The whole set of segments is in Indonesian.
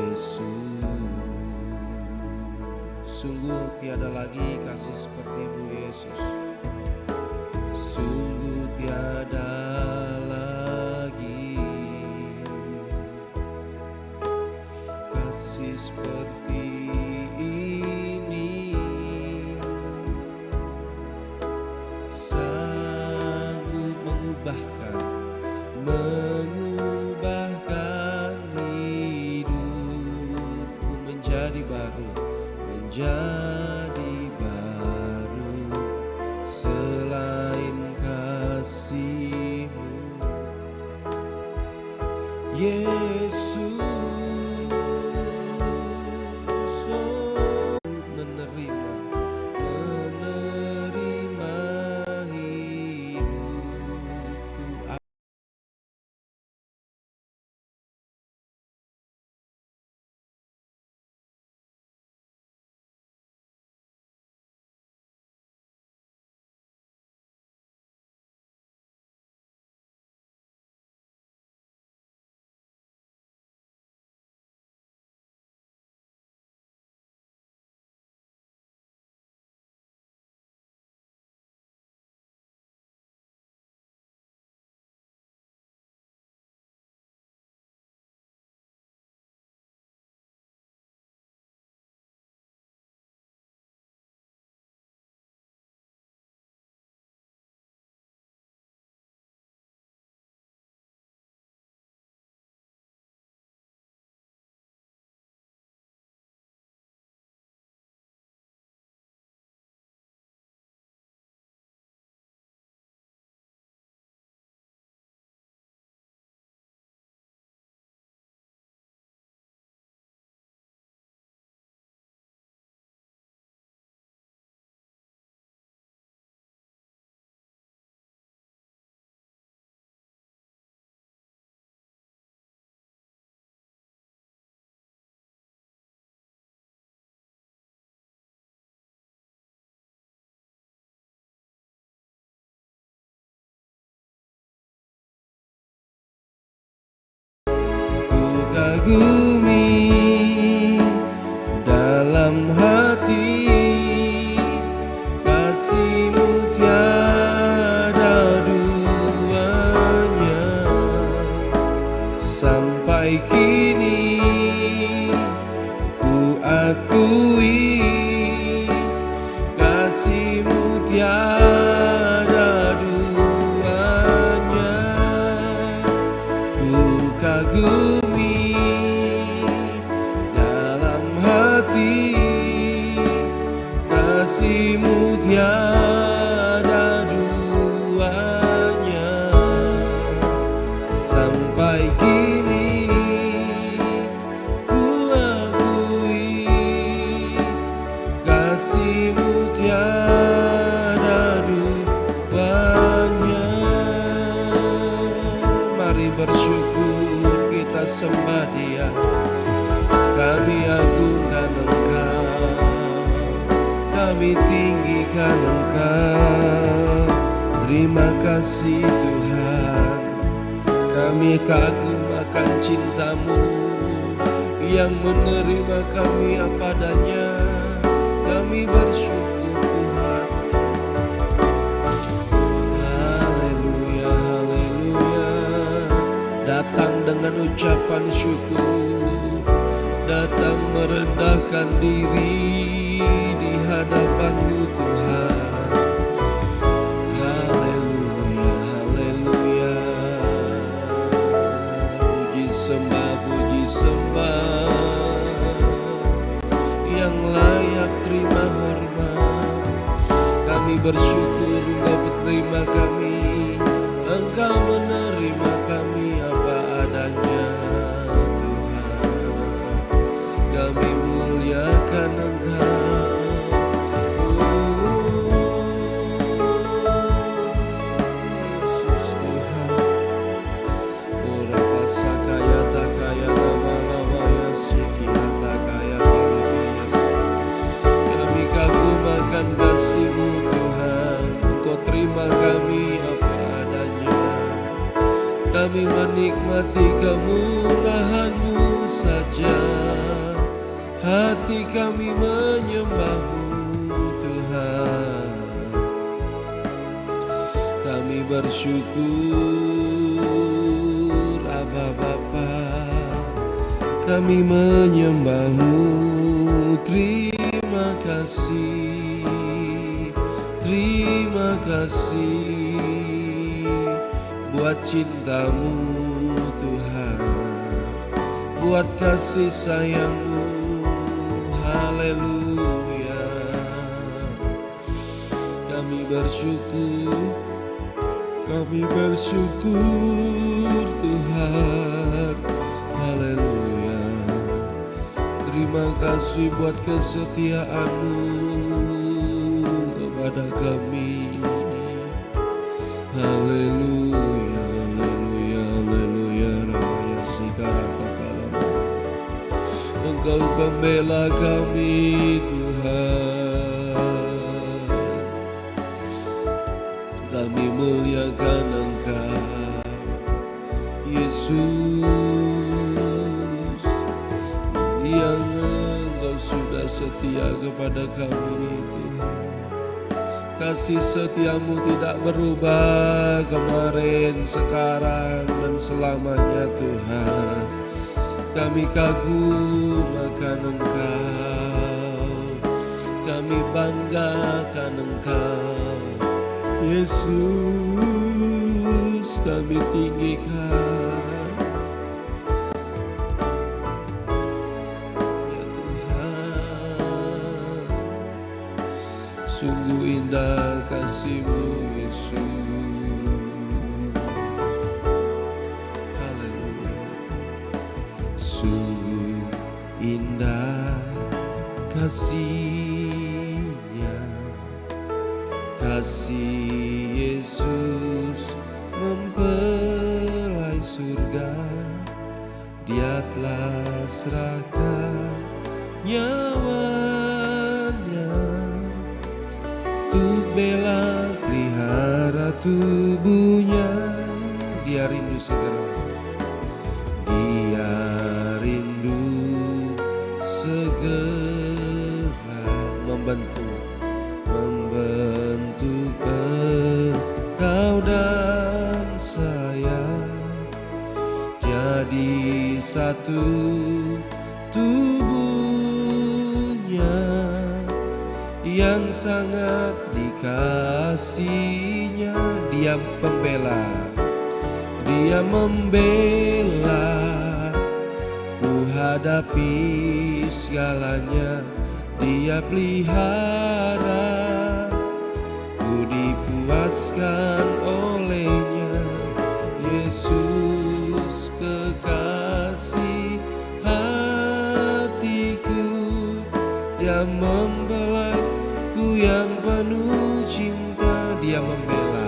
Yesus. Sungguh tiada lagi kasih seperti-Mu Yesus. Sungguh tiada lagi kasih seperti ini. Sanggup mengubahkan hidupku menjadi baru, selain kasih-Mu Yesus. Menerima hidupku. Kagumi dalam hati, kasih-Mu tiada duanya. Sampai kini ku akui, kasih-Mu tiada duanya. Ku kagumi kasih-Mu tiada duanya. Sampai kini ku akui, kasih-Mu tiada duanya. Mari bersyukur, kita sembah Dia, kami agungkan Engkau, kami tinggikan Engkau. Terima kasih Tuhan, kami kagum akan cinta-Mu yang menerima kami apa adanya. Kami bersyukur Tuhan. Haleluya, haleluya. Datang dengan ucapan syukur, datang merendahkan diri di hadapan-Mu Tuhan. Haleluya, haleluya. Puji sembah yang layak terima hormat. Kami bersyukur Engkau menerima kami, Engkau menerima kami apa adanya Tuhan. Kami muliakan Engkau. Kasih-Mu Tuhan, Engkau terima kami apa adanya. Kami menikmati kemurahan-Mu saja. hati kami menyembah-Mu Tuhan. Kami bersyukur Aba Bapa, kami menyembah-Mu. Terima kasih, terima kasih buat cinta-Mu Tuhan, buat kasih sayang-Mu. Haleluya. Kami bersyukur Tuhan. Haleluya. Terima kasih buat kesetiaan-Mu kepada kami. Haleluya, haleluya, haleluya. Raya Sikarakalam. Engkau pembela kami Tuhan. Kami muliakan Engkau Yesus, yang Engkau sudah setia kepada kami Tuhan. Kasih setiamu tidak berubah kemarin, sekarang, dan selamanya Tuhan. Kami kagum akan Engkau, kami banggakan Engkau Yesus, kami tinggikan ya Tuhan. Sungguh indah kasih-Mu Yesus. Haleluya. Sungguh indah kasih-Nya, kasih Yesus mempelai surga. Dia telah serahkan nyawanya untuk bela pelihara tubuhnya. Dia rindu segera, Dia rindu segera membentuk engkau dan saya jadi satu tubuhnya, yang sangat dikasihinya. Dia pembela, Dia membela, ku hadapi segalanya. Dia pelihara, ku dipuaskan olehnya. Yesus kekasih hatiku, Dia membelai ku yang penuh cinta. Dia membela,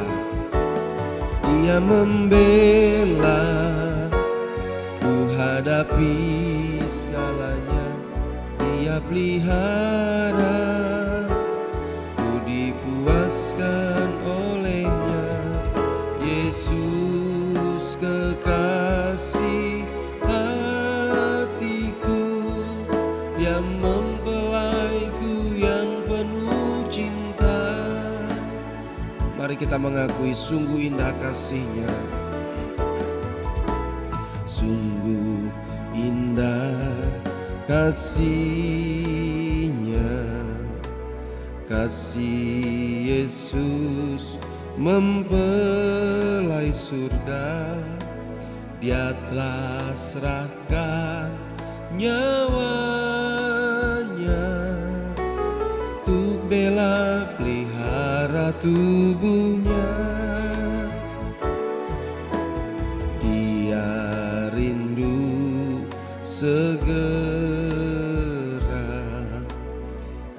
Dia membela, ku hadapi segalanya. Dia pelihara, ku dipuaskan olehnya. Yesus kekasih hatiku, Dia mempelaiku yang penuh cinta. Mari kita mengakui sungguh indah kasih-Nya, sungguh indah kasih-Nya. Kasih Yesus mempelai surga. Dia telah serahkan nyawanya untuk bela pelihara tubuhnya. Dia rindu segera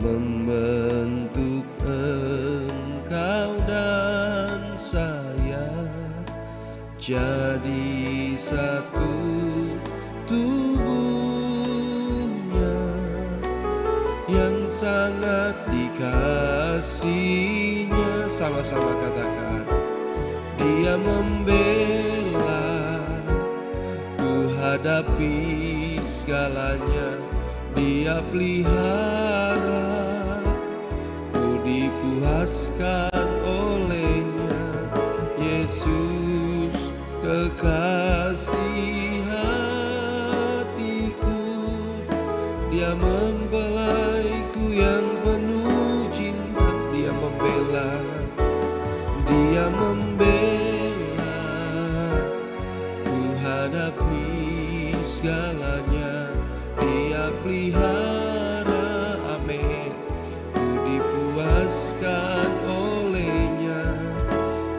membentuk engkau dan saya jadi satu tubuhnya, yang sangat dikasihinya. Sama-sama katakan, Dia membela, ku hadapi segalanya. Dia pelihara, ku dipuaskan olehnya. Yesus kekasih hatiku, Dia mempelaiku yang penuh cinta. Dia membela, Dia membela, ku hadapi segalanya. Dia pelihara, amin, ku dipuaskan olehnya.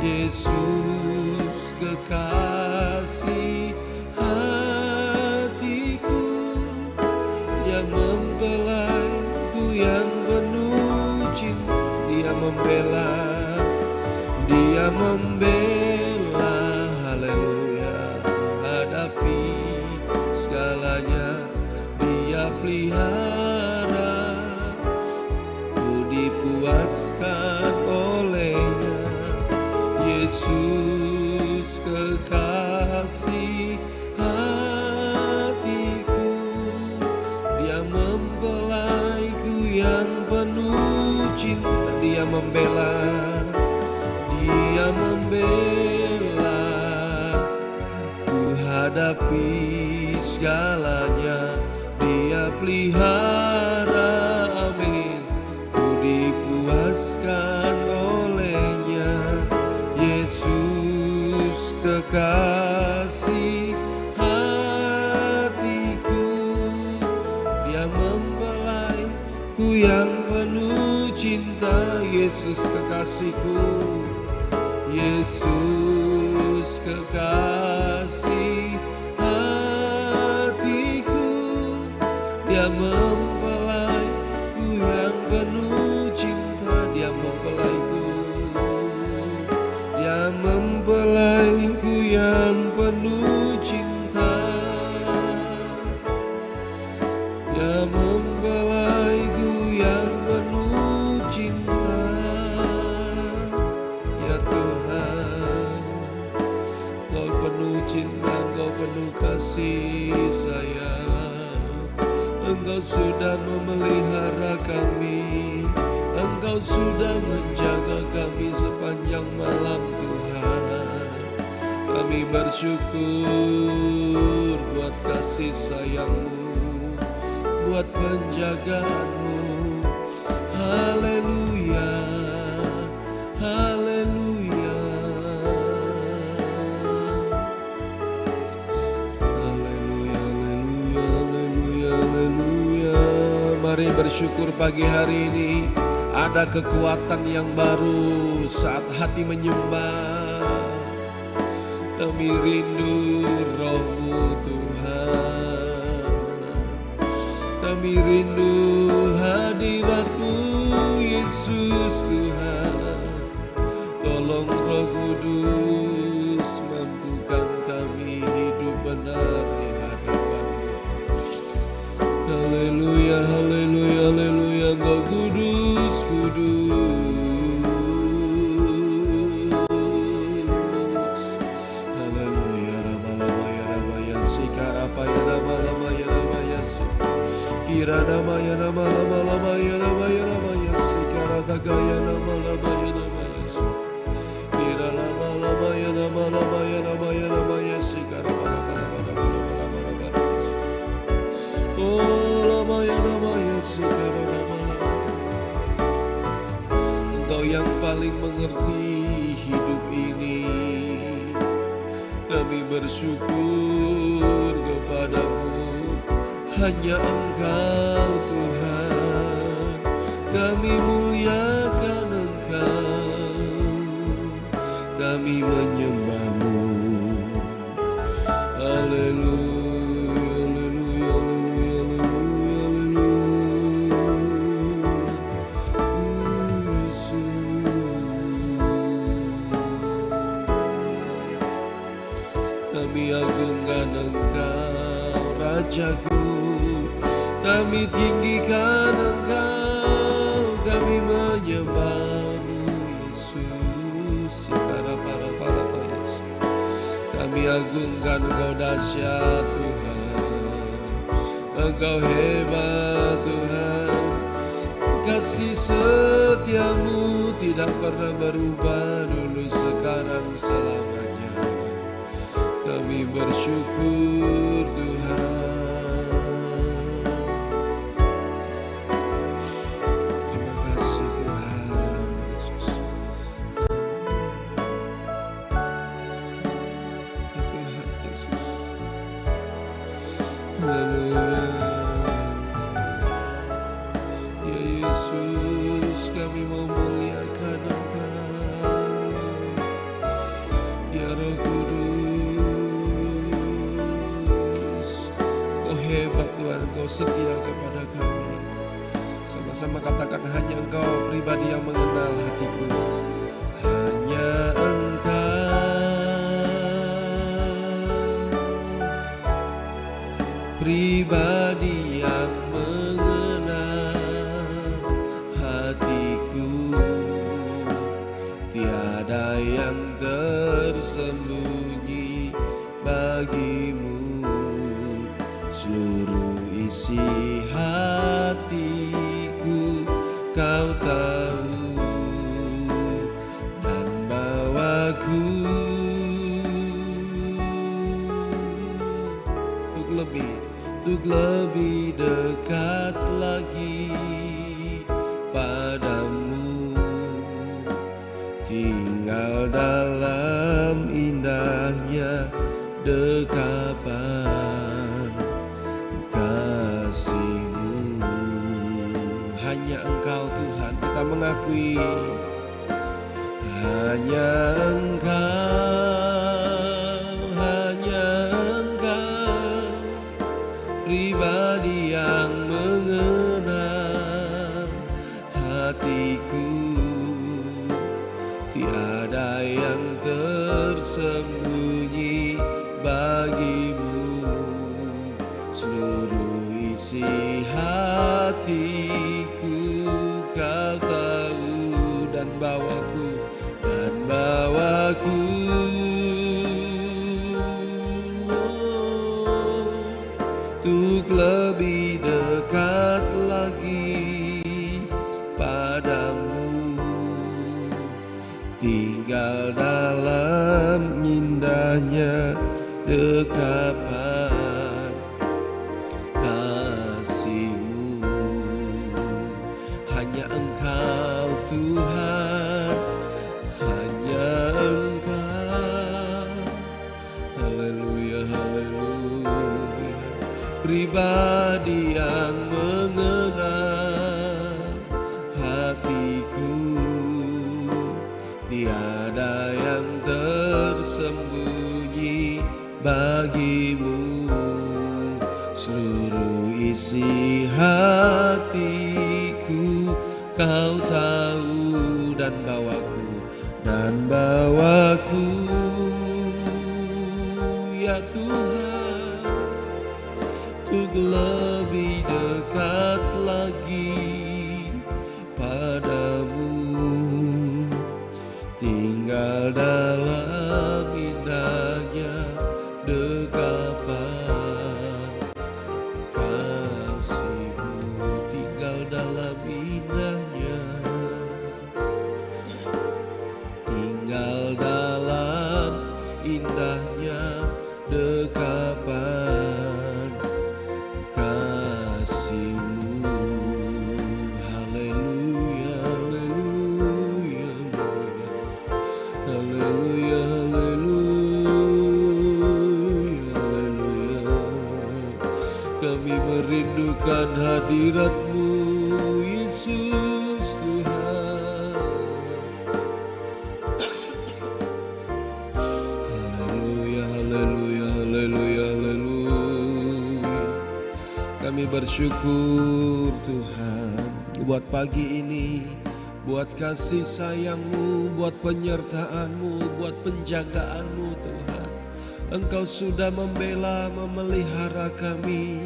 Yesus kekasih hatiku, Dia membelaiku yang penuh cinta. Dia membela, Dia membela, haleluya, hadapi segalanya. Dia pelihara, ku dipuaskan olehnya. Yesus kekasih hatiku, Dia membelaiku yang penuh cinta. Dia membela, Dia membela, ku hadapi segalanya. Dia pelihara, amin, ku dipuaskan olehnya. Yesus kekasih hatiku, Dia membelaiku yang penuh cinta. Yesus kekasihku, Yesus kekasih hatiku, Dia mempelaiku yang penuh cinta. Dia mempelaiku, Dia mempelaiku yang penuh cinta. Dia mempelaiku yang penuh cinta. Ya Tuhan, Kau penuh cinta, Engkau penuh kasih sayang. Engkau sudah memelihara kami, Engkau sudah menjaga kami sepanjang malam Tuhan. Kami bersyukur buat kasih sayang-Mu, buat penjagaan-Mu. Haleluya, haleluya, haleluya, haleluya, haleluya, haleluya. Mari bersyukur pagi hari ini ada kekuatan yang baru saat hati menyembah. Kami rindu Roh-Mu Tuhan, kami rindu hadirat-Mu Yesus Tuhan. Tolong Roh Kudus mampukan kami hidup benar di hadapan-Mu. Haleluya, haleluya, haleluya, Engkau kudus, kudus. Haleluya, ramalama ya ramaya sikarapa ya ramalama ya ramaya sikira ramaya ramalama lama ya ramaya ramaya sikarata gaya ramalama ya ramaya sikira lama ya ramalama ya ramaya ramaya sikara lama oh lama ya ramaya sikara lama. Engkau yang paling mengerti hidup ini. Kami bersyukur kepadamu, hanya Engkau Tuhan. Kami muliakan Engkau, kami menyembah-Mu. Haleluya, haleluya, haleluya, haleluya, haleluya. Kami agungkan Engkau, Rajaku. Kami tinggikan Engkau, kami menyembah-Mu Yesus. Kami agungkan Engkau dahsyat Tuhan, Engkau hebat Tuhan. Kasih setiamu tidak pernah berubah, dulu sekarang selamanya. Kami bersyukur Tuhan. Terima kasih Tuhan Yesus. Tuhan Yesus. Haleluya. Ya Yesus, kami mau muliakan Engkau. Ya Roh Kudus, Kau hebat Tuhan, Kau setia kepada kami. Sama-sama katakan, hanya Engkau pribadi yang mengenal hatiku. Hanya Engkau pribadi yang tiada yang tersembunyi bagimu. Seluruh isi hatiku Kau tahu, dan bawaku untuk lebih dekat lagi padamu. Tinggal dalam indahnya dekapan kasih-Mu. Hanya Engkau Tuhan, kita mengakui. Hanya Engkau pribadi yang mengenal hatiku. Tiada yang tersembunyi bagimu. Seluruh isi hatiku Kau tahu, dan bawaku untuk lebih dekat lagi padamu. Tinggal dalam indahnya dekapan kasih-Mu. Hanya Engkau Tuhan, hanya Engkau. Haleluya, haleluya. Pribadi yang mengenal hatiku. Tiada yang tersembunyi bagimu. Seluruh isi hatiku Kau tahu, dan bawaku ya Tuhan, untuk lebih dekat lagi padamu. Tinggal dalam indahnya dekapan kasih-Mu. Tinggal dalam indahnya, tinggal dalam indahnya dekapan kasih-Mu. Haleluya, haleluya, haleluya, haleluya, haleluya. Kami merindukan hadirat-Mu Yesus Tuhan. Haleluya, haleluya, haleluya, haleluya. Kami bersyukur Tuhan buat pagi ini, buat kasih sayang-Mu, buat penyertaan-Mu, buat penjagaan-Mu Tuhan. Engkau sudah membela, memelihara kami.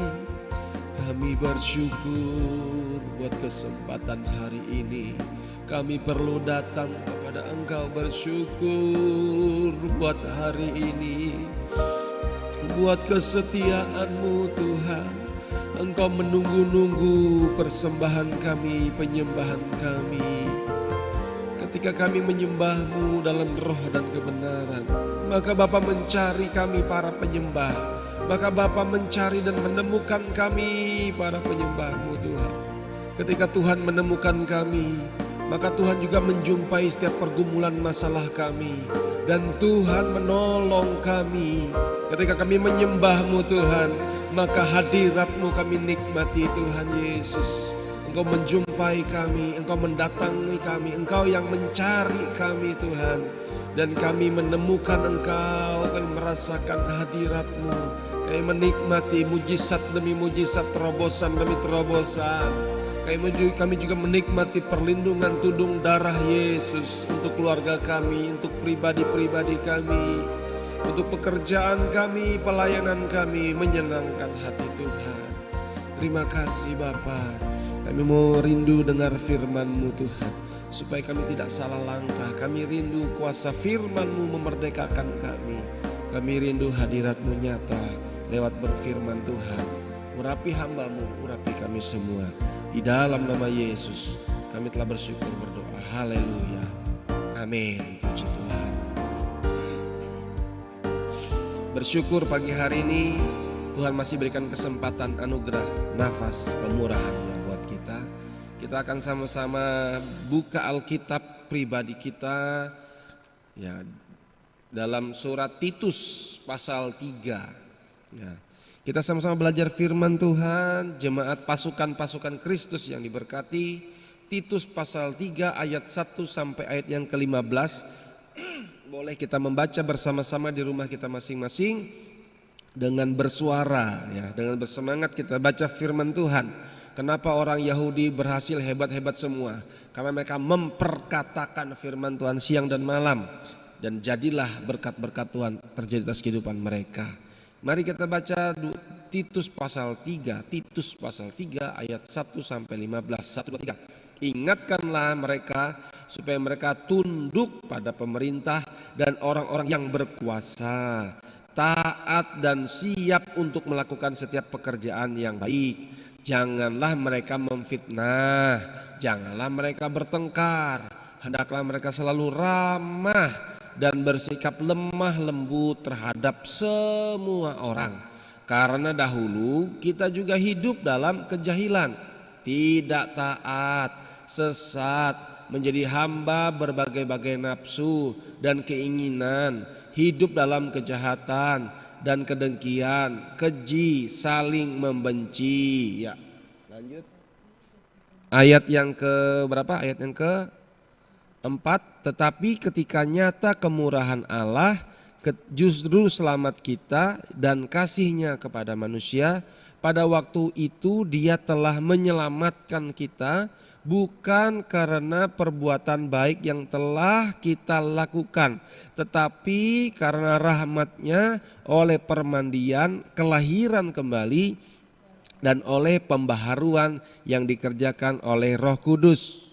Kami bersyukur buat kesempatan hari ini. Kami perlu datang kepada Engkau bersyukur buat hari ini, buat kesetiaan-Mu Tuhan. Engkau menunggu-nunggu persembahan kami, penyembahan kami. Ketika kami menyembah-Mu dalam roh dan kebenaran, maka Bapa mencari kami para penyembah. Maka Bapa mencari dan menemukan kami para penyembah-Mu Tuhan. Ketika Tuhan menemukan kami, maka Tuhan juga menjumpai setiap pergumulan masalah kami. Dan Tuhan menolong kami. Ketika kami menyembah-Mu Tuhan, maka hadirat-Mu kami nikmati Tuhan Yesus. Engkau menjumpai kami, Engkau mendatangi kami, Engkau yang mencari kami Tuhan. Dan kami menemukan Engkau, kami merasakan hadirat-Mu. Kami menikmati mujizat demi mujizat, terobosan demi terobosan. Kami juga menikmati perlindungan tudung darah Yesus untuk keluarga kami, untuk pribadi-pribadi kami, untuk pekerjaan kami, pelayanan kami, menyenangkan hati Tuhan. Terima kasih Bapa. Kami mau rindu dengar firman-Mu Tuhan, supaya kami tidak salah langkah. Kami rindu kuasa firman-Mu memerdekakan kami. Kami rindu hadirat-Mu nyata lewat berfirman Tuhan. Urapi hamba-Mu, urapi kami semua. Di dalam nama Yesus kami telah bersyukur berdoa. Haleluya. Amin. Puji Tuhan. Bersyukur pagi hari ini Tuhan masih berikan kesempatan anugerah, nafas, kemurahan-Nya buat kita. Kita akan sama-sama buka Alkitab pribadi kita ya, dalam surat Titus pasal 3 ya. Kita sama-sama belajar firman Tuhan, jemaat pasukan-pasukan Kristus yang diberkati. Titus pasal 3 ayat 1 sampai ayat yang ke-15. Boleh kita membaca bersama-sama di rumah kita masing-masing dengan bersuara ya, dengan bersemangat kita baca firman Tuhan. Kenapa orang Yahudi berhasil hebat-hebat semua? Karena mereka memperkatakan firman Tuhan siang dan malam. Dan jadilah berkat-berkat Tuhan terjadi atas kehidupan mereka. Mari kita baca Titus pasal 3, Titus pasal 3 ayat 1 sampai 15. 1, 2, 3. Ingatkanlah mereka supaya mereka tunduk pada pemerintah dan orang-orang yang berkuasa, taat dan siap untuk melakukan setiap pekerjaan yang baik. Janganlah mereka memfitnah, janganlah mereka bertengkar. Hendaklah mereka selalu ramah dan bersikap lemah lembut terhadap semua orang. Karena dahulu kita juga hidup dalam kejahilan, tidak taat, sesat, menjadi hamba berbagai-bagai nafsu dan keinginan, hidup dalam kejahatan dan kedengkian, keji, saling membenci. Ya, lanjut. Ayat yang ke berapa? Ayat yang ke 4. Tetapi ketika nyata kemurahan Allah, justru selamat kita dan kasih-Nya kepada manusia, pada waktu itu Dia telah menyelamatkan kita, bukan karena perbuatan baik yang telah kita lakukan, tetapi karena rahmat-Nya oleh permandian, kelahiran kembali, dan oleh pembaharuan yang dikerjakan oleh Roh Kudus.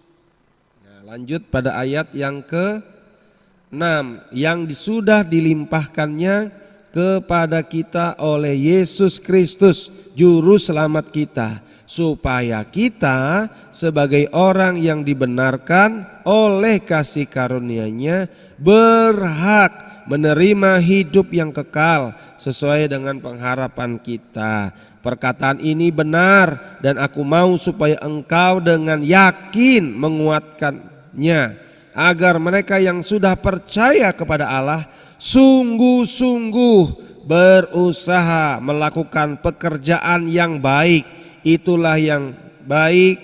Lanjut pada ayat yang ke-6, yang sudah dilimpahkannya kepada kita oleh Yesus Kristus, juru selamat kita, supaya kita sebagai orang yang dibenarkan oleh kasih karunia-Nya berhak menerima hidup yang kekal sesuai dengan pengharapan kita. Perkataan ini benar dan aku mau supaya engkau dengan yakin menguatkannya, agar mereka yang sudah percaya kepada Allah sungguh-sungguh berusaha melakukan pekerjaan yang baik. Itulah yang baik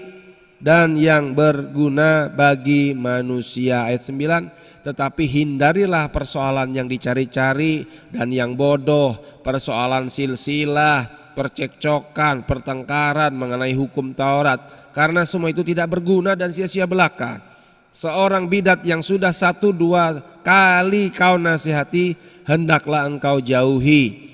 dan yang berguna bagi manusia. Ayat 9. Tetapi hindarilah persoalan yang dicari-cari dan yang bodoh, persoalan silsilah, percekcokan, pertengkaran mengenai hukum Taurat, karena semua itu tidak berguna dan sia-sia belaka. Seorang bidat yang sudah 1-2 kali kau nasihati, hendaklah engkau jauhi.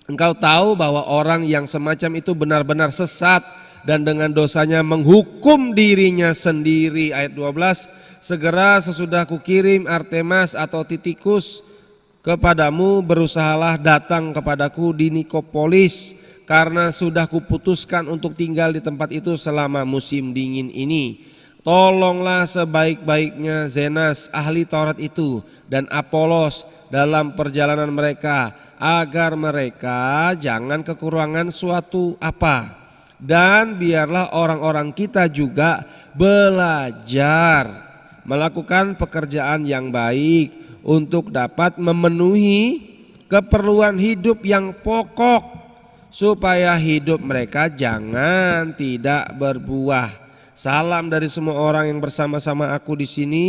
Engkau tahu bahwa orang yang semacam itu benar-benar sesat dan dengan dosanya menghukum dirinya sendiri. Ayat 12. Segera sesudah kukirim Artemas atau Titikus kepadamu, berusahalah datang kepadaku di Nikopolis, karena sudah kuputuskan untuk tinggal di tempat itu selama musim dingin ini. Tolonglah sebaik-baiknya Zenas ahli Taurat itu dan Apolos dalam perjalanan mereka, agar mereka jangan kekurangan suatu apa. Dan biarlah orang-orang kita juga belajar melakukan pekerjaan yang baik untuk dapat memenuhi keperluan hidup yang pokok, supaya hidup mereka jangan tidak berbuah. Salam dari semua orang yang bersama-sama aku di sini,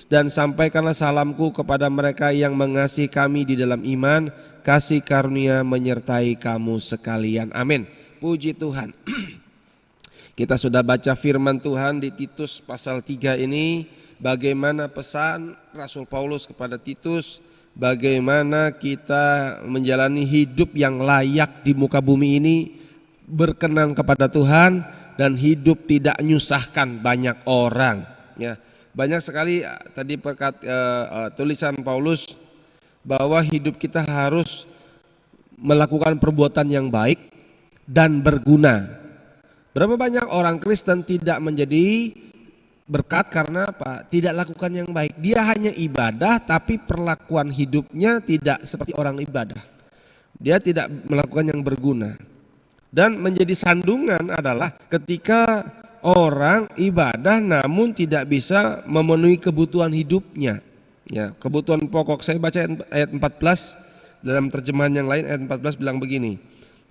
dan sampaikanlah salamku kepada mereka yang mengasihi kami di dalam iman. Kasih karunia menyertai kamu sekalian. Amin. Puji Tuhan. Kita sudah baca firman Tuhan di Titus pasal 3 ini, bagaimana pesan Rasul Paulus kepada Titus, bagaimana kita menjalani hidup yang layak di muka bumi ini, berkenan kepada Tuhan, dan hidup tidak menyusahkan banyak orang. Ya, banyak sekali tadi tulisan Paulus bahwa hidup kita harus melakukan perbuatan yang baik dan berguna. Berapa banyak orang Kristen tidak menjadi berkat karena apa? Tidak lakukan yang baik. Dia hanya ibadah tapi perlakuan hidupnya tidak seperti orang ibadah. Dia tidak melakukan yang berguna. Dan menjadi sandungan adalah ketika orang ibadah namun tidak bisa memenuhi kebutuhan hidupnya. Ya, kebutuhan pokok. Saya baca ayat 14 dalam terjemahan yang lain, ayat 14 bilang begini.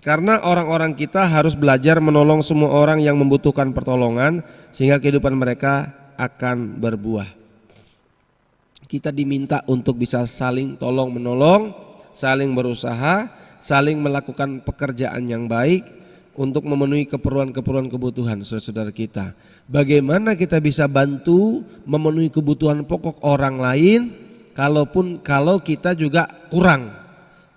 Karena orang-orang kita harus belajar menolong semua orang yang membutuhkan pertolongan, sehingga kehidupan mereka akan berbuah. Kita diminta untuk bisa saling tolong menolong, saling berusaha, saling melakukan pekerjaan yang baik untuk memenuhi keperluan kebutuhan saudara-saudara kita. Bagaimana kita bisa bantu memenuhi kebutuhan pokok orang lain kalau kita juga kurang,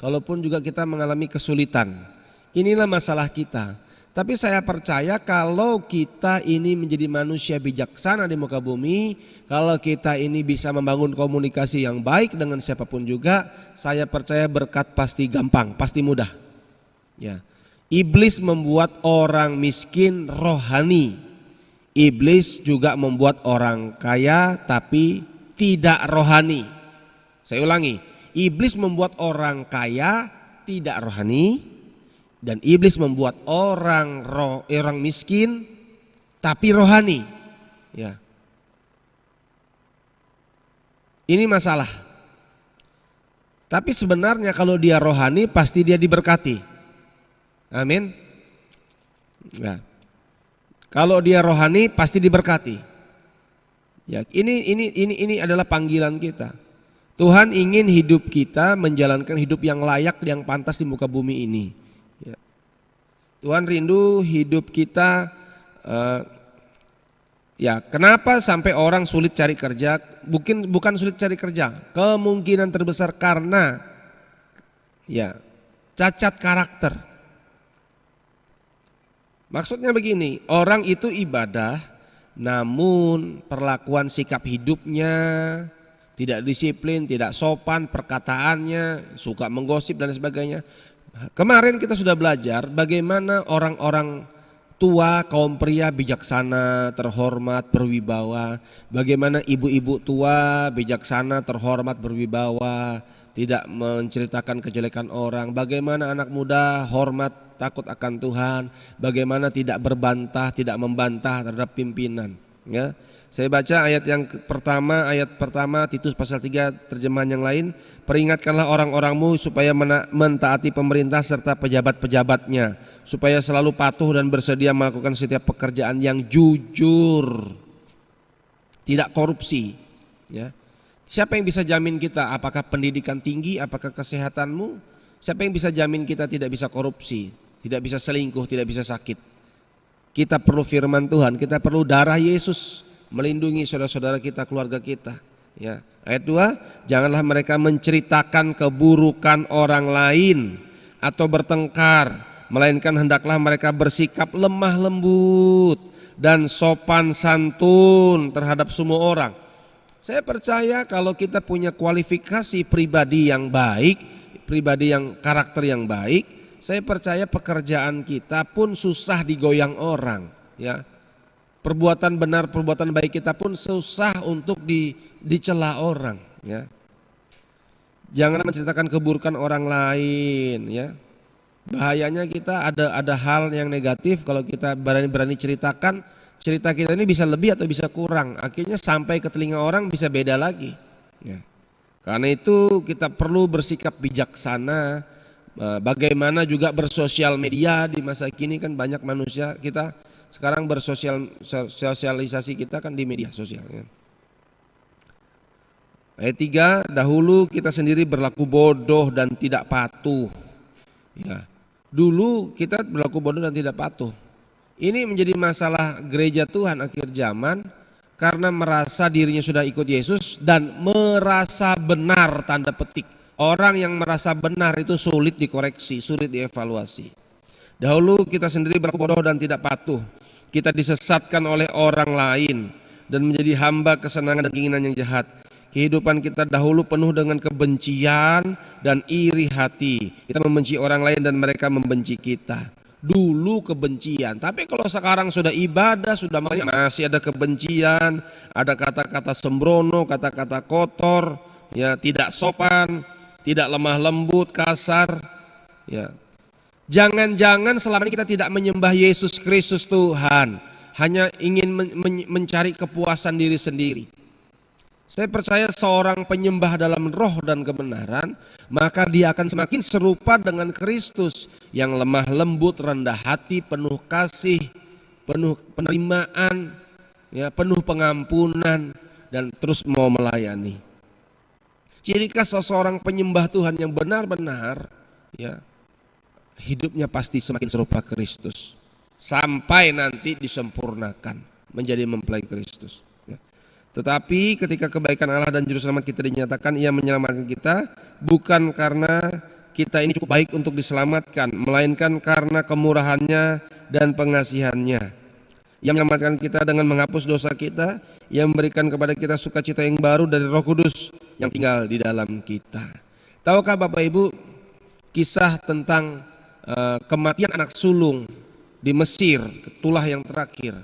kalaupun juga kita mengalami kesulitan. Inilah masalah kita. Tapi saya percaya kalau kita ini menjadi manusia bijaksana di muka bumi, kalau kita ini bisa membangun komunikasi yang baik dengan siapapun juga, saya percaya berkat pasti gampang, pasti mudah. Ya. Iblis membuat orang miskin rohani. Iblis juga membuat orang kaya tapi tidak rohani. Saya ulangi, iblis membuat orang kaya tidak rohani, dan iblis membuat orang miskin tapi rohani. Ya. Ini masalah. Tapi sebenarnya kalau dia rohani pasti dia diberkati. Amin. Ya. Kalau dia rohani pasti diberkati. Ya, ini adalah panggilan kita. Tuhan ingin hidup kita menjalankan hidup yang layak, yang pantas di muka bumi ini. Ya. Tuhan rindu hidup kita. Ya, kenapa sampai orang sulit cari kerja? Bukan sulit cari kerja. Kemungkinan terbesar karena ya cacat karakter. Maksudnya begini, orang itu ibadah namun perlakuan sikap hidupnya tidak disiplin, tidak sopan, perkataannya suka menggosip dan sebagainya. Kemarin kita sudah belajar bagaimana orang-orang tua kaum pria bijaksana, terhormat, berwibawa. Bagaimana ibu-ibu tua bijaksana, terhormat, berwibawa, tidak menceritakan kejelekan orang. Bagaimana anak muda hormat, takut akan Tuhan, bagaimana tidak berbantah, tidak membantah terhadap pimpinan. Ya, saya baca ayat pertama Titus pasal 3 terjemahan yang lain. Peringatkanlah orang-orangmu supaya mentaati pemerintah serta pejabat-pejabatnya, supaya selalu patuh dan bersedia melakukan setiap pekerjaan yang jujur, tidak korupsi. Ya, siapa yang bisa jamin kita? Apakah pendidikan tinggi? Apakah kesehatanmu? Siapa yang bisa jamin kita tidak bisa korupsi? Tidak bisa selingkuh, tidak bisa sakit. Kita perlu firman Tuhan, kita perlu darah Yesus melindungi saudara-saudara kita, keluarga kita. Ya. Ayat 2, janganlah mereka menceritakan keburukan orang lain atau bertengkar, melainkan hendaklah mereka bersikap lemah lembut dan sopan santun terhadap semua orang. Saya percaya kalau kita punya kualifikasi pribadi yang baik, pribadi yang karakter yang baik, saya percaya pekerjaan kita pun susah digoyang orang, ya. Perbuatan benar, perbuatan baik kita pun susah untuk dicela orang, ya. Jangan menceritakan keburukan orang lain, ya. Bahayanya kita ada hal yang negatif kalau kita berani ceritakan, cerita kita ini bisa lebih atau bisa kurang, akhirnya sampai ke telinga orang bisa beda lagi, ya. Karena itu kita perlu bersikap bijaksana. Bagaimana juga bersosial media di masa kini, kan banyak manusia kita sekarang bersosialisasi kita kan di media sosial, ya. Ayat 3, dahulu kita sendiri berlaku bodoh dan tidak patuh, ya. Dulu kita berlaku bodoh dan tidak patuh. Ini menjadi masalah gereja Tuhan akhir zaman karena merasa dirinya sudah ikut Yesus dan merasa benar, tanda petik. Orang yang merasa benar itu sulit dikoreksi, sulit dievaluasi. Dahulu kita sendiri berlaku bodoh dan tidak patuh. Kita disesatkan oleh orang lain dan menjadi hamba kesenangan dan keinginan yang jahat. Kehidupan kita dahulu penuh dengan kebencian dan iri hati. Kita membenci orang lain dan mereka membenci kita. Dulu kebencian, tapi kalau sekarang sudah ibadah, sudah masih ada kebencian, ada kata-kata sembrono, kata-kata kotor, ya, tidak sopan, tidak lemah lembut, kasar, ya. Jangan-jangan selama ini kita tidak menyembah Yesus Kristus Tuhan, hanya ingin mencari kepuasan diri sendiri. Saya percaya seorang penyembah dalam roh dan kebenaran, maka dia akan semakin serupa dengan Kristus yang lemah lembut, rendah hati, penuh kasih, penuh penerimaan, ya, penuh pengampunan, dan terus mau melayani. Ciri khas seseorang penyembah Tuhan yang benar-benar, ya, hidupnya pasti semakin serupa Kristus sampai nanti disempurnakan menjadi mempelai Kristus, ya. Tetapi ketika kebaikan Allah dan juru selamat kita dinyatakan, Ia menyelamatkan kita bukan karena kita ini cukup baik untuk diselamatkan, melainkan karena kemurahannya dan pengasihannya. Ia menyelamatkan kita dengan menghapus dosa kita, Ia memberikan kepada kita sukacita yang baru dari Roh Kudus yang tinggal di dalam kita. Tahukah Bapak Ibu kisah tentang kematian anak sulung di Mesir, tulah yang terakhir?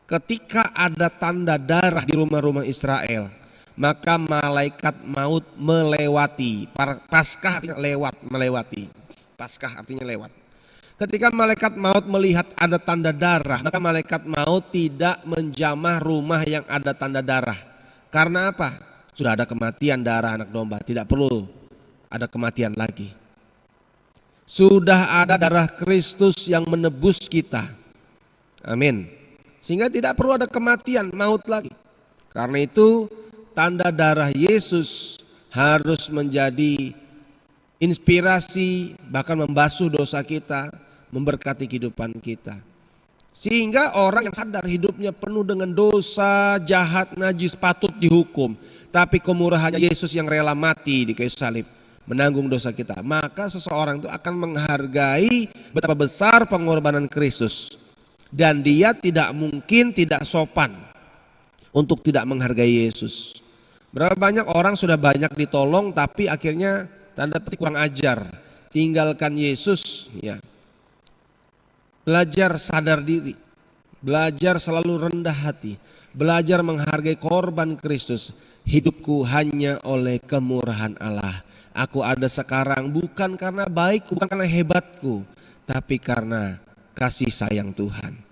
Ketika ada tanda darah di rumah-rumah Israel, maka malaikat maut melewati. Paskah artinya lewat, melewati. Paskah artinya lewat. Ketika malaikat maut melihat ada tanda darah, maka malaikat maut tidak menjamah rumah yang ada tanda darah. Karena apa? Sudah ada kematian darah anak domba, tidak perlu ada kematian lagi. Sudah ada darah Kristus yang menebus kita. Amin. Sehingga tidak perlu ada kematian, maut lagi. Karena itu tanda darah Yesus harus menjadi inspirasi, bahkan membasuh dosa kita, memberkati kehidupan kita. Sehingga orang yang sadar hidupnya penuh dengan dosa, jahat, najis, patut dihukum. Tapi kemurahan Yesus yang rela mati di kayu salib menanggung dosa kita, maka seseorang itu akan menghargai betapa besar pengorbanan Kristus. Dan dia tidak mungkin tidak sopan untuk tidak menghargai Yesus. Berapa banyak orang sudah banyak ditolong tapi akhirnya tanda petik kurang ajar, tinggalkan Yesus, ya. Belajar sadar diri, belajar selalu rendah hati, belajar menghargai korban Kristus. Hidupku hanya oleh kemurahan Allah. Aku ada sekarang bukan karena baikku, bukan karena hebatku, tapi karena kasih sayang Tuhan.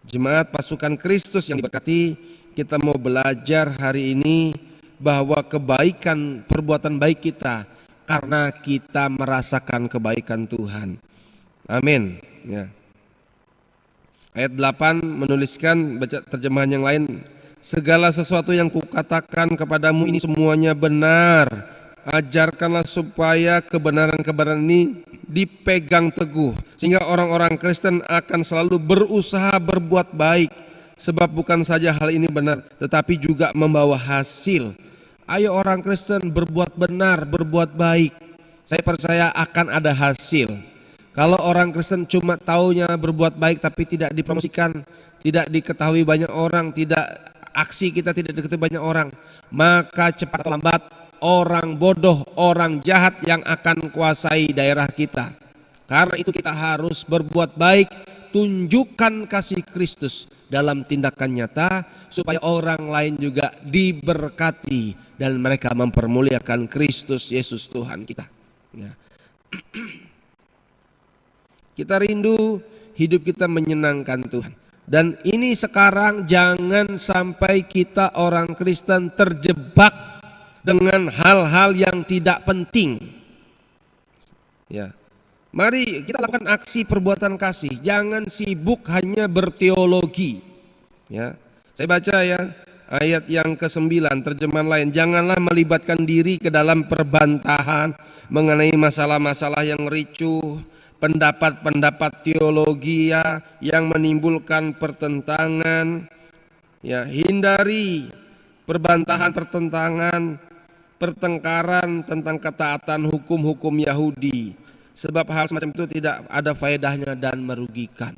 Jemaat pasukan Kristus yang diberkati, kita mau belajar hari ini bahwa kebaikan, perbuatan baik kita karena kita merasakan kebaikan Tuhan. Amin, ya. Ayat 8 menuliskan, baca terjemahan yang lain, segala sesuatu yang kukatakan kepadamu ini semuanya benar. Ajarkanlah supaya kebenaran-kebenaran ini dipegang teguh, sehingga orang-orang Kristen akan selalu berusaha berbuat baik, sebab bukan saja hal ini benar, tetapi juga membawa hasil. Ayo orang Kristen berbuat benar, berbuat baik. Saya percaya akan ada hasil. Kalau orang Kristen cuma taunya berbuat baik tapi tidak dipromosikan, tidak diketahui banyak orang, aksi kita tidak diketahui banyak orang, maka cepat atau lambat orang bodoh, orang jahat yang akan kuasai daerah kita. Karena itu kita harus berbuat baik, tunjukkan kasih Kristus dalam tindakan nyata supaya orang lain juga diberkati dan mereka mempermuliakan Kristus Yesus Tuhan kita. Ya. Kita rindu hidup kita menyenangkan Tuhan. Dan ini sekarang jangan sampai kita orang Kristen terjebak dengan hal-hal yang tidak penting. Ya. Mari kita lakukan aksi perbuatan kasih. Jangan sibuk hanya berteologi. Ya. Saya baca ya ayat yang ke-9 terjemahan lain. Janganlah melibatkan diri ke dalam perbantahan mengenai masalah-masalah yang ricuh, pendapat-pendapat teologi ya, yang menimbulkan pertentangan. Ya, hindari perbantahan, pertengkaran tentang ketaatan hukum-hukum Yahudi. Sebab hal semacam itu tidak ada faedahnya dan merugikan.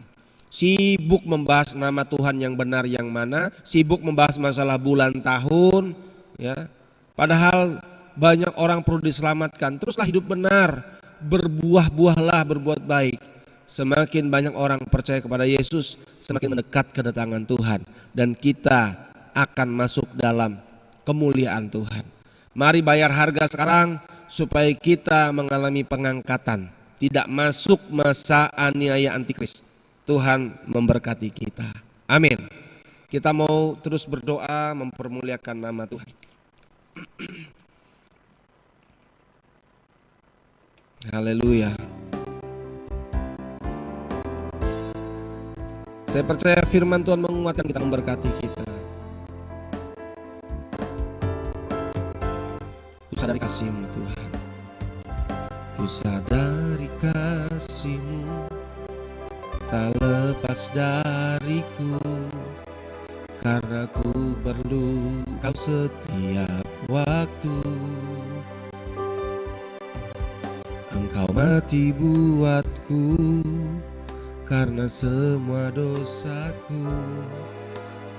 Sibuk membahas nama Tuhan yang benar yang mana, sibuk membahas masalah bulan tahun, ya. Padahal banyak orang perlu diselamatkan. Teruslah hidup benar, berbuah-buahlah, berbuat baik. Semakin banyak orang percaya kepada Yesus, semakin mendekat kedatangan Tuhan, dan kita akan masuk dalam kemuliaan Tuhan. Mari bayar harga sekarang supaya kita mengalami pengangkatan, tidak masuk masa aniaya antikris. Tuhan memberkati kita. Amin. Kita mau terus berdoa mempermuliakan nama Tuhan. Haleluya. Saya percaya firman Tuhan menguatkan kita, memberkati kita. Ku sadari kasih-Mu Tuhan. Ku sadari kasih-Mu tak lepas dariku, karena ku perlu Kau setiap waktu. Engkau mati buatku karena semua dosaku.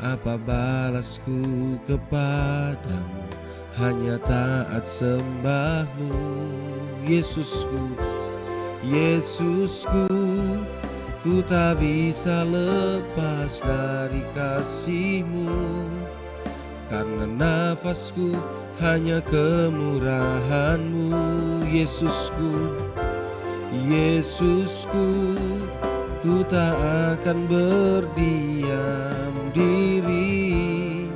Apa balasku kepadamu? Hanya taat sembah-Mu. Yesusku, Yesusku, ku tak bisa lepas dari kasih-Mu, karena nafasku hanya kemurahan-Mu. Yesusku, Yesusku, ku tak akan berdiam diri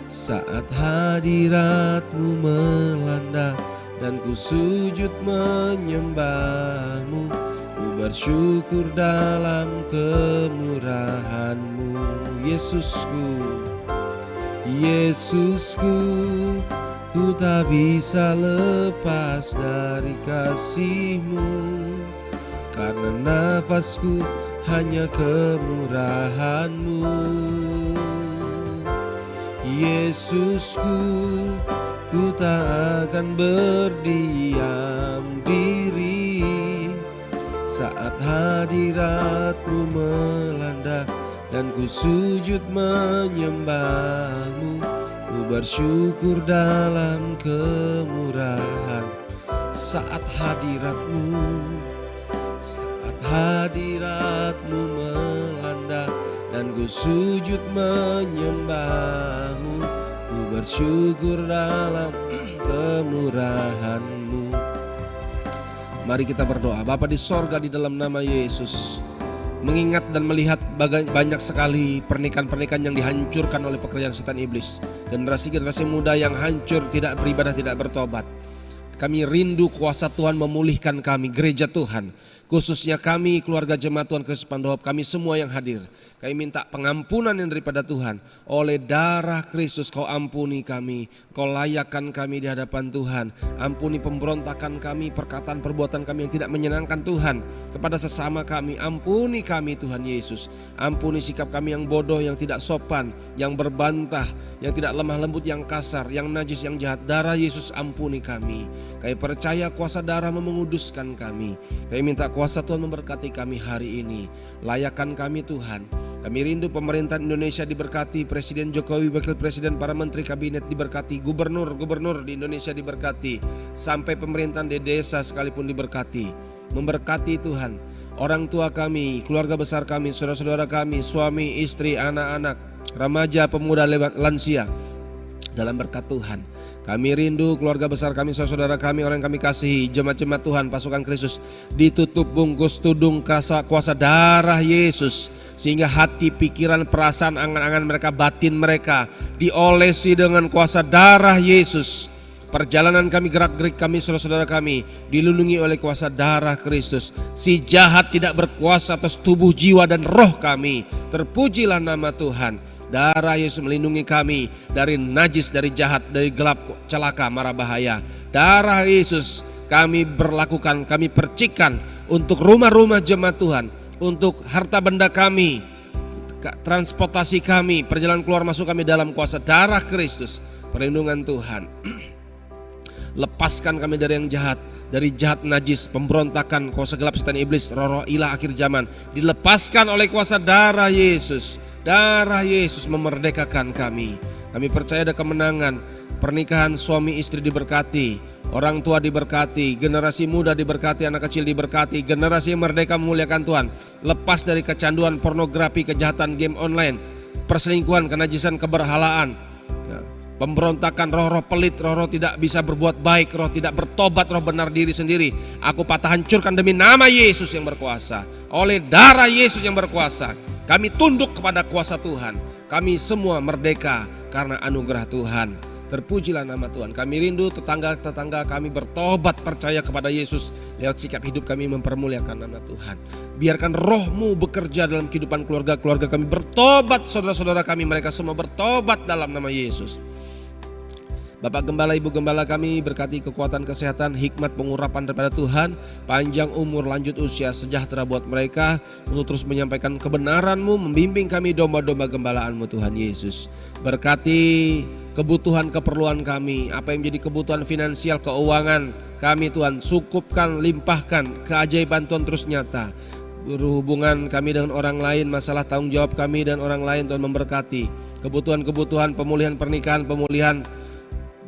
saat hadirat-Mu melanda dan ku sujud menyembah-Mu. Ku bersyukur dalam kemurahan-Mu. Yesusku, Yesusku, ku tak bisa lepas dari kasih-Mu, karena nafasku hanya kemurahan-Mu. Yesusku, ku tak akan berdiam diri saat hadirat-Mu melanda dan ku sujud menyembah-Mu. Ku bersyukur dalam kemurahan saat hadirat-Mu, saat hadirat-Mu melanda dan ku sujud menyembah-Mu. Ku bersyukur dalam kemurahan-Mu. Mari kita berdoa. Bapa di sorga, di dalam nama Yesus, mengingat dan melihat banyak sekali pernikahan-pernikahan yang dihancurkan oleh pekerjaan setan iblis, generasi-generasi muda yang hancur, tidak beribadah, tidak bertobat. Kami rindu kuasa Tuhan memulihkan kami, gereja Tuhan, khususnya kami, keluarga jemaat Tuhan Kristus Pandohop, kami semua yang hadir. Kami minta pengampunan yang daripada Tuhan. Oleh darah Kristus Kau ampuni kami, Kau layakkan kami di hadapan Tuhan. Ampuni pemberontakan kami, perkataan perbuatan kami yang tidak menyenangkan Tuhan kepada sesama kami. Ampuni kami Tuhan Yesus. Ampuni sikap kami yang bodoh, yang tidak sopan, yang berbantah, yang tidak lemah lembut, yang kasar, yang najis, yang jahat. Darah Yesus ampuni kami. Kami percaya kuasa darah menguduskan kami. Kami minta kuasa Tuhan memberkati kami hari ini. Layakkan kami Tuhan. Kami rindu pemerintahan Indonesia diberkati, Presiden Jokowi, Wakil Presiden, para Menteri Kabinet diberkati, Gubernur di Indonesia diberkati, sampai pemerintahan di desa sekalipun diberkati. memberkati Tuhan orang tua kami, keluarga besar kami, saudara-saudara kami, suami, istri, anak-anak, remaja, pemuda, lansia. Dalam berkat Tuhan, kami rindu keluarga besar kami, saudara-saudara kami, orang yang kami kasihi, jemaat-jemaat Tuhan, pasukan Kristus, ditutup bungkus tudung kuasa darah Yesus, sehingga hati, pikiran, perasaan, angan-angan mereka, batin mereka diolesi dengan kuasa darah Yesus. Perjalanan kami, gerak-gerik kami, saudara-saudara kami dilindungi oleh kuasa darah Kristus. Si jahat tidak berkuasa atas tubuh, jiwa, dan roh kami. Terpujilah nama Tuhan. Darah Yesus melindungi kami dari najis, dari jahat, dari gelap, celaka, mara bahaya. Darah Yesus kami berlakukan, kami percikan untuk rumah-rumah jemaat Tuhan, untuk harta benda kami, transportasi kami, perjalanan keluar masuk kami dalam kuasa darah Kristus. Perlindungan Tuhan. Lepaskan kami dari yang jahat, dari jahat najis, pemberontakan, kuasa gelap setan iblis, roh-roh ilah akhir zaman. Dilepaskan oleh kuasa darah Yesus. Darah Yesus memerdekakan kami. Kami percaya ada kemenangan. Pernikahan suami istri diberkati, orang tua diberkati, generasi muda diberkati, anak kecil diberkati, generasi yang merdeka memuliakan Tuhan. Lepas dari kecanduan pornografi, kejahatan, game online, perselingkuhan, kenajisan, keberhalaan, pemberontakan, roh-roh pelit, roh-roh tidak bisa berbuat baik, roh tidak bertobat, roh benar diri sendiri. Aku patah hancurkan demi nama Yesus yang berkuasa. Oleh darah Yesus yang berkuasa, kami tunduk kepada kuasa Tuhan. Kami semua merdeka karena anugerah Tuhan. Terpujilah nama Tuhan. Kami rindu tetangga-tetangga kami bertobat, percaya kepada Yesus. Lewat sikap hidup kami mempermuliakan nama Tuhan. Biarkan roh-Mu bekerja dalam kehidupan keluarga-keluarga kami. Bertobat saudara-saudara kami, mereka semua bertobat dalam nama Yesus. Bapak Gembala, Ibu Gembala kami berkati kekuatan, kesehatan, hikmat, pengurapan daripada Tuhan, panjang umur, lanjut usia, sejahtera buat mereka untuk terus menyampaikan kebenaran-Mu, membimbing kami domba-domba gembalaan-Mu Tuhan Yesus. Berkati kebutuhan, keperluan kami, apa yang menjadi kebutuhan finansial, keuangan kami Tuhan, cukupkan, limpahkan, keajaiban Tuhan terus nyata. Berhubungan kami dengan orang lain, masalah tanggung jawab kami dan orang lain Tuhan memberkati. Kebutuhan-kebutuhan, pemulihan pernikahan, pemulihan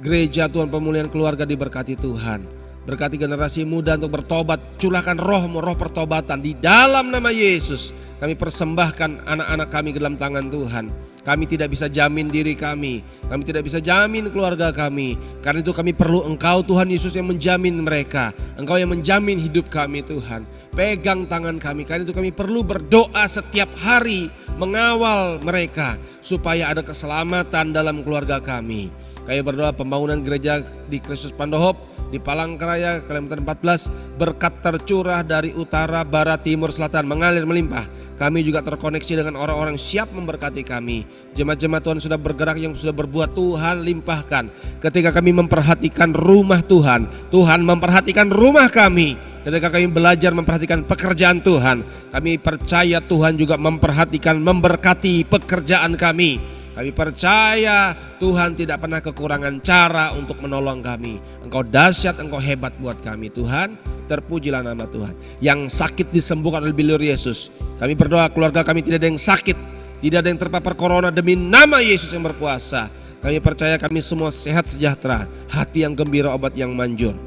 gereja Tuhan, pemulihan keluarga diberkati Tuhan. Berkati generasi muda untuk bertobat, curahkan roh-Mu, roh pertobatan di dalam nama Yesus. Kami persembahkan anak-anak kami ke dalam tangan Tuhan. Kami tidak bisa jamin diri kami tidak bisa jamin keluarga kami. Karena itu kami perlu Engkau Tuhan Yesus yang menjamin mereka. Engkau yang menjamin hidup kami Tuhan. Pegang tangan kami, karena itu kami perlu berdoa setiap hari mengawal mereka supaya ada keselamatan dalam keluarga kami. Kami berdoa pembangunan gereja di Kristus Pandohop di Palangkaraya, Kalimantan 14, berkat tercurah dari utara, barat, timur, selatan, mengalir melimpah. Kami juga terkoneksi dengan orang-orang siap memberkati kami. Jemaat-jemaat Tuhan sudah bergerak, yang sudah berbuat Tuhan limpahkan. Ketika kami memperhatikan rumah Tuhan, Tuhan memperhatikan rumah kami. Ketika kami belajar memperhatikan pekerjaan Tuhan, kami percaya Tuhan juga memperhatikan, memberkati pekerjaan kami. Kami percaya Tuhan tidak pernah kekurangan cara untuk menolong kami. Engkau dahsyat, Engkau hebat buat kami Tuhan. Terpujilah nama Tuhan. Yang sakit disembuhkan oleh bilur Yesus. Kami berdoa keluarga kami tidak ada yang sakit, tidak ada yang terpapar corona demi nama Yesus yang berkuasa. Kami percaya kami semua sehat sejahtera, hati yang gembira, obat yang manjur.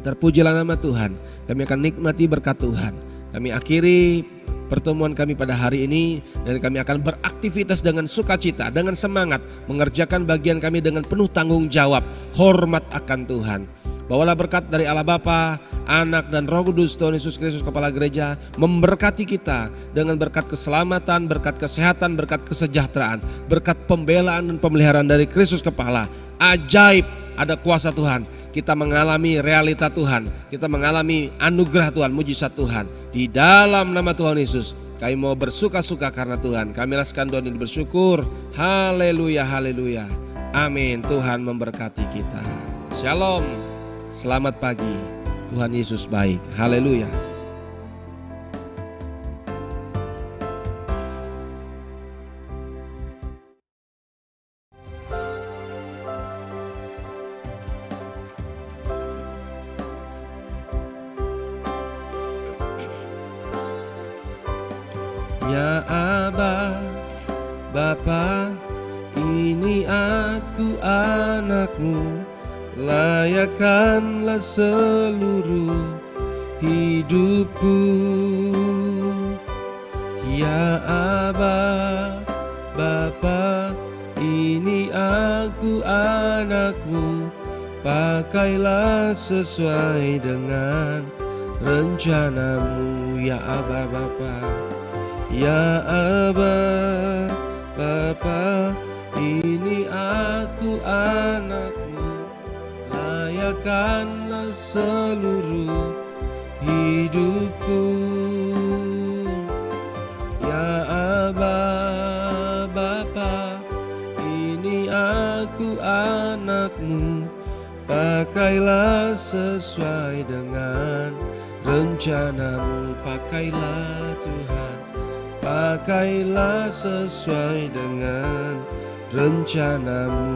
Terpujilah nama Tuhan. Kami akan nikmati berkat Tuhan. Kami akhiri pertemuan kami pada hari ini, dan kami akan beraktivitas dengan sukacita, dengan semangat, mengerjakan bagian kami dengan penuh tanggung jawab, hormat akan Tuhan. Bawalah berkat dari Allah Bapa, Anak, dan Roh Kudus, Tuhan Yesus Kristus Kepala Gereja, memberkati kita dengan berkat keselamatan, berkat kesehatan, berkat kesejahteraan, berkat pembelaan dan pemeliharaan dari Kristus Kepala. Ajaib, ada kuasa Tuhan. Kita mengalami realita Tuhan, kita mengalami anugerah Tuhan, mujizat Tuhan. Di dalam nama Tuhan Yesus, kami mau bersuka-suka karena Tuhan. Kami laskan doa dan bersyukur. Haleluya, haleluya. Amin. Tuhan memberkati kita. Shalom. Selamat pagi. Tuhan Yesus baik. Haleluya. Ya Aba, Bapa, ini aku anakmu, layakkanlah seluruh hidupku. Ya Aba, Bapa, ini aku anakmu, pakailah sesuai dengan rencanamu. Ya Aba, Bapa, ya Aba, Bapa, ini aku anakmu, layakkanlah seluruh hidupku. Ya Aba, Bapa, ini aku anakmu, pakailah sesuai dengan rencanamu. Pakailah Tuhan, pakailah sesuai dengan rencanamu.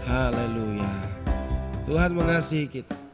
Haleluya. Tuhan mengasihi kita.